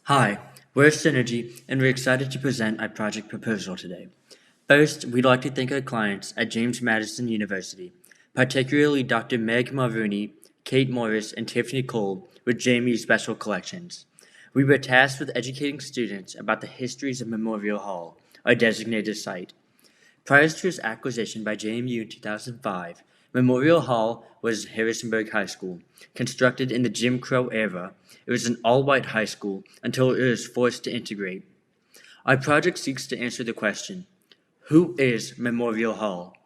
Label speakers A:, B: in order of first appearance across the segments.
A: Hi, we're Synergy, and we're excited to present our project proposal today. First, we'd like to thank our clients at James Madison University, particularly Dr. Meg Mulrooney, Kate Morris, and Tiffany Cole with JMU Special Collections. We were tasked with educating students about the histories of Memorial Hall, our designated site. Prior to its acquisition by JMU in 2005, Memorial Hall was Harrisonburg High School. Constructed in the Jim Crow era, it was an all-white high school until it was forced to integrate. Our project seeks to answer the question, who is Memorial Hall?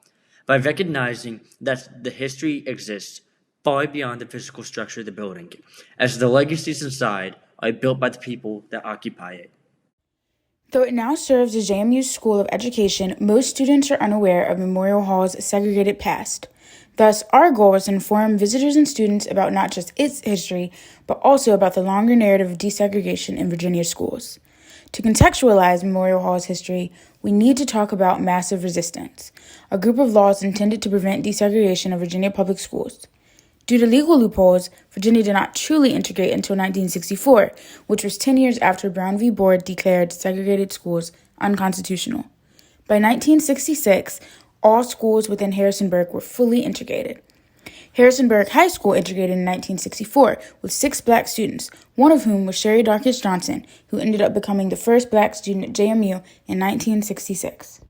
A: By recognizing that the history exists far beyond the physical structure of the building, as the legacies inside are built by the people that occupy it.
B: Though it now serves as JMU's School of Education, most students are unaware of Memorial Hall's segregated past. Thus, our goal is to inform visitors and students about not just its history, but also about the longer narrative of desegregation in Virginia schools. To contextualize Memorial Hall's history, we need to talk about massive resistance, a group of laws intended to prevent desegregation of Virginia public schools. Due to legal loopholes, Virginia did not truly integrate until 1964, which was 10 years after Brown v. Board declared segregated schools unconstitutional. By 1966, all schools within Harrisonburg were fully integrated. Harrisonburg High School integrated in 1964 with 6 black students, one of whom was Sherry Darkis Johnson, who ended up becoming the first black student at JMU in 1966.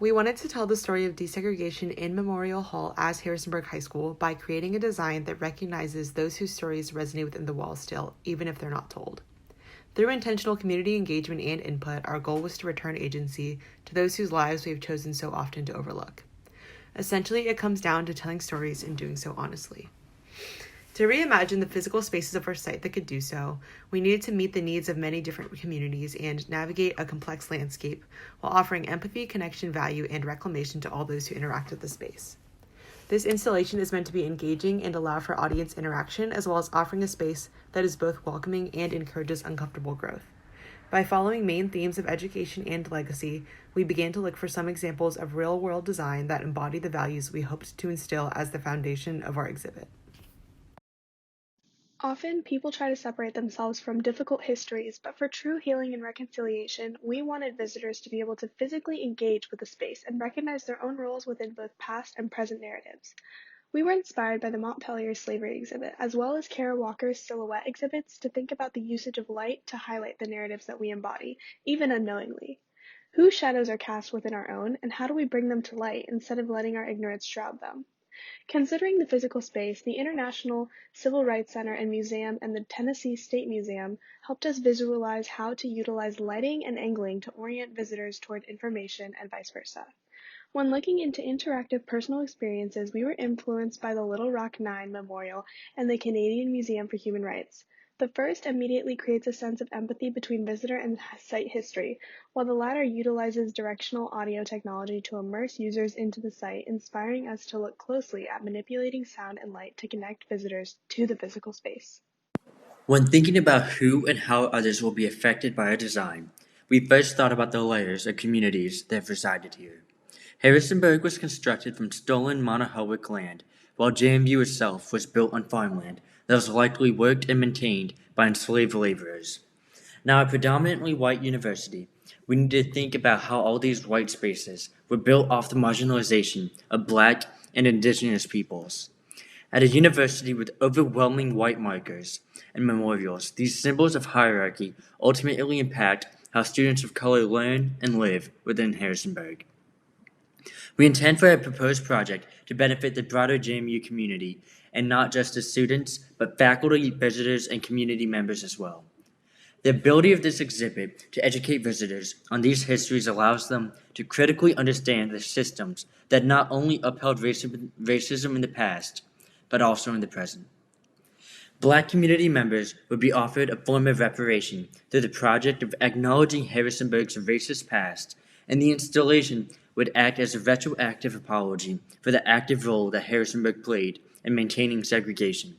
C: We wanted to tell the story of desegregation in Memorial Hall as Harrisonburg High School by creating a design that recognizes those whose stories resonate within the walls still, even if they're not told. Through intentional community engagement and input, our goal was to return agency to those whose lives we have chosen so often to overlook. Essentially, it comes down to telling stories and doing so honestly. To reimagine the physical spaces of our site that could do so, we needed to meet the needs of many different communities and navigate a complex landscape while offering empathy, connection, value, and reclamation to all those who interact with the space. This installation is meant to be engaging and allow for audience interaction, as well as offering a space that is both welcoming and encourages uncomfortable growth. By following main themes of education and legacy, we began to look for some examples of real-world design that embody the values we hoped to instill as the foundation of our exhibit.
D: Often, people try to separate themselves from difficult histories, but for true healing and reconciliation, we wanted visitors to be able to physically engage with the space and recognize their own roles within both past and present narratives. We were inspired by the Montpelier Slavery exhibit, as well as Kara Walker's silhouette exhibits, to think about the usage of light to highlight the narratives that we embody, even unknowingly. Whose shadows are cast within our own, and how do we bring them to light instead of letting our ignorance shroud them? Considering the physical space, the International Civil Rights Center and Museum and the Tennessee State Museum helped us visualize how to utilize lighting and angling to orient visitors toward information and vice versa. When looking into interactive personal experiences, we were influenced by the Little Rock Nine Memorial and the Canadian Museum for Human Rights. The first immediately creates a sense of empathy between visitor and site history, while the latter utilizes directional audio technology to immerse users into the site, inspiring us to look closely at manipulating sound and light to connect visitors to the physical space.
A: When thinking about who and how others will be affected by our design, we first thought about the layers of communities that resided here. Harrisonburg was constructed from stolen Monohoic land, while JMU itself was built on farmland that was likely worked and maintained by enslaved laborers. Now, a predominantly white university, we need to think about how all these white spaces were built off the marginalization of black and indigenous peoples. At a university with overwhelming white markers and memorials, these symbols of hierarchy ultimately impact how students of color learn and live within Harrisonburg. We intend for our proposed project to benefit the broader JMU community, and not just the students, but faculty, visitors, and community members as well. The ability of this exhibit to educate visitors on these histories allows them to critically understand the systems that not only upheld racism in the past, but also in the present. Black community members would be offered a form of reparation through the project of acknowledging Harrisonburg's racist past, and the installation would act as a retroactive apology for the active role that Harrisonburg played in maintaining segregation.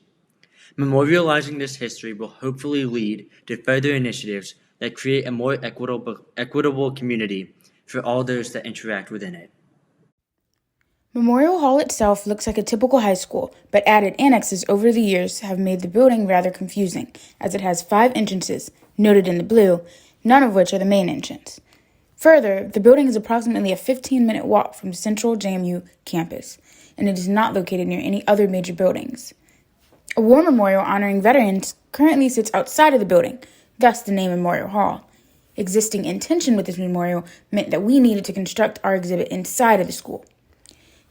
A: Memorializing this history will hopefully lead to further initiatives that create a more equitable community for all those that interact within it.
B: Memorial Hall itself looks like a typical high school, but added annexes over the years have made the building rather confusing, as it has 5 entrances, noted in the blue, none of which are the main entrance. Further, the building is approximately a 15-minute walk from Central JMU campus, and it is not located near any other major buildings. A war memorial honoring veterans currently sits outside of the building, thus the name Memorial Hall. Existing in tension with this memorial meant that we needed to construct our exhibit inside of the school.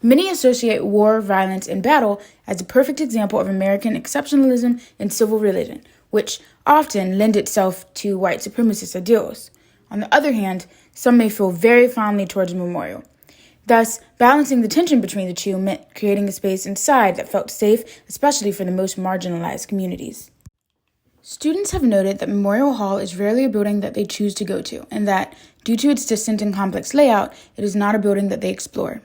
B: Many associate war, violence, and battle as a perfect example of American exceptionalism and civil religion, which often lend itself to white supremacist ideals. On the other hand, some may feel very fondly towards a memorial. Thus, balancing the tension between the two meant creating a space inside that felt safe, especially for the most marginalized communities. Students have noted that Memorial Hall is rarely a building that they choose to go to, and that, due to its distant and complex layout, it is not a building that they explore.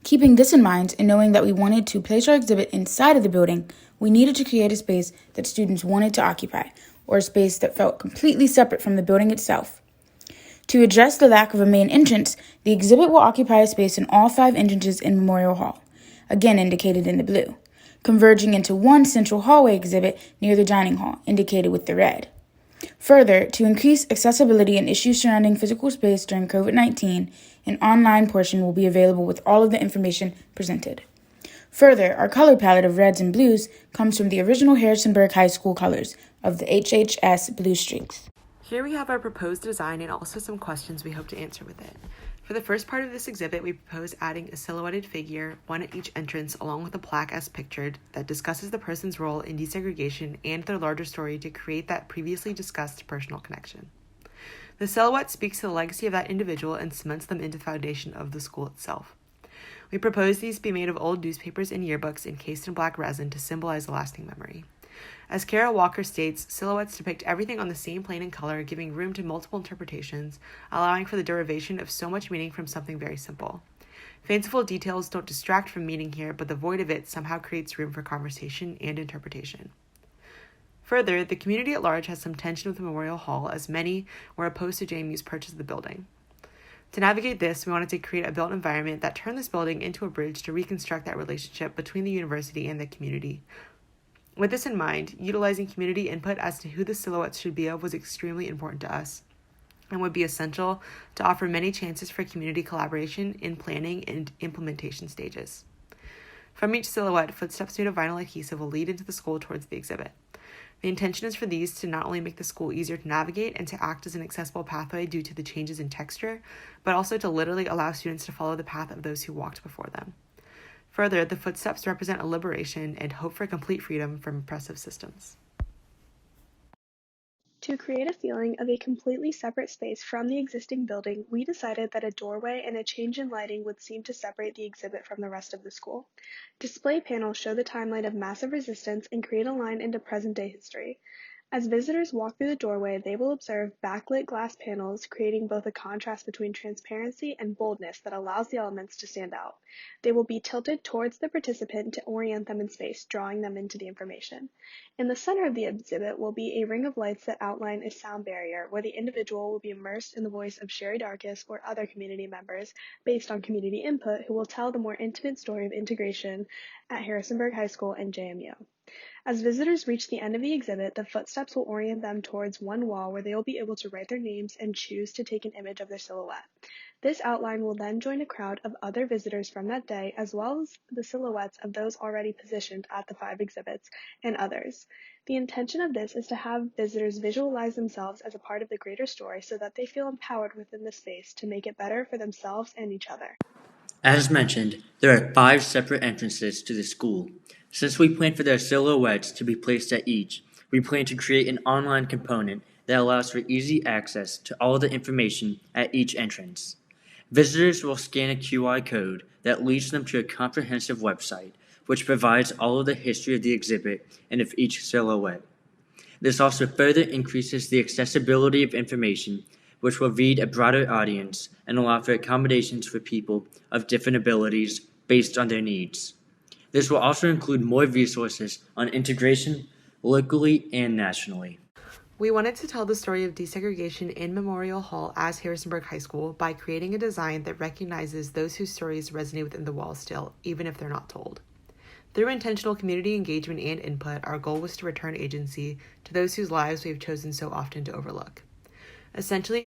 B: Keeping this in mind, and knowing that we wanted to place our exhibit inside of the building, we needed to create a space that students wanted to occupy, or a space that felt completely separate from the building itself. To address the lack of a main entrance, the exhibit will occupy a space in all 5 entrances in Memorial Hall, again indicated in the blue, converging into one central hallway exhibit near the dining hall, indicated with the red. Further, to increase accessibility and issues surrounding physical space during COVID-19, an online portion will be available with all of the information presented. Further, our color palette of reds and blues comes from the original Harrisonburg High School colors of the HHS blue streaks.
C: Here we have our proposed design and also some questions we hope to answer with it. For the first part of this exhibit, we propose adding a silhouetted figure, one at each entrance, along with a plaque as pictured, that discusses the person's role in desegregation and their larger story to create that previously discussed personal connection. The silhouette speaks to the legacy of that individual and cements them into the foundation of the school itself. We propose these be made of old newspapers and yearbooks encased in black resin to symbolize a lasting memory. As Kara Walker states, silhouettes depict everything on the same plane and color, giving room to multiple interpretations, allowing for the derivation of so much meaning from something very simple. Fanciful details don't distract from meaning here, but the void of it somehow creates room for conversation and interpretation. Further, the community at large has some tension with the Memorial Hall, as many were opposed to JMU's purchase of the building. To navigate this, we wanted to create a built environment that turned this building into a bridge to reconstruct that relationship between the university and the community. With this in mind, utilizing community input as to who the silhouettes should be of was extremely important to us and would be essential to offer many chances for community collaboration in planning and implementation stages. From each silhouette, footsteps made of vinyl adhesive will lead into the school towards the exhibit. The intention is for these to not only make the school easier to navigate and to act as an accessible pathway due to the changes in texture, but also to literally allow students to follow the path of those who walked before them. Further, the footsteps represent a liberation and hope for complete freedom from oppressive systems.
D: To create a feeling of a completely separate space from the existing building, we decided that a doorway and a change in lighting would seem to separate the exhibit from the rest of the school. Display panels show the timeline of massive resistance and create a line into present-day history. As visitors walk through the doorway, they will observe backlit glass panels, creating both a contrast between transparency and boldness that allows the elements to stand out. They will be tilted towards the participant to orient them in space, drawing them into the information. In the center of the exhibit will be a ring of lights that outline a sound barrier, where the individual will be immersed in the voice of Sherry Darkis or other community members, based on community input, who will tell the more intimate story of integration at Harrisonburg High School and JMU. As visitors reach the end of the exhibit, the footsteps will orient them towards one wall where they will be able to write their names and choose to take an image of their silhouette. This outline will then join a crowd of other visitors from that day, as well as the silhouettes of those already positioned at the 5 exhibits and others. The intention of this is to have visitors visualize themselves as a part of the greater story so that they feel empowered within the space to make it better for themselves and each other.
A: As mentioned, there are 5 separate entrances to the school. Since we plan for their silhouettes to be placed at each, we plan to create an online component that allows for easy access to all the information at each entrance. Visitors will scan a QR code that leads them to a comprehensive website, which provides all of the history of the exhibit and of each silhouette. This also further increases the accessibility of information, which will reach a broader audience and allow for accommodations for people of different abilities based on their needs. This will also include more resources on integration locally and nationally.
C: We wanted to tell the story of desegregation in Memorial Hall as Harrisonburg High School by creating a design that recognizes those whose stories resonate within the walls still, even if they're not told. Through intentional community engagement and input, our goal was to return agency to those whose lives we have chosen so often to overlook. Essentially,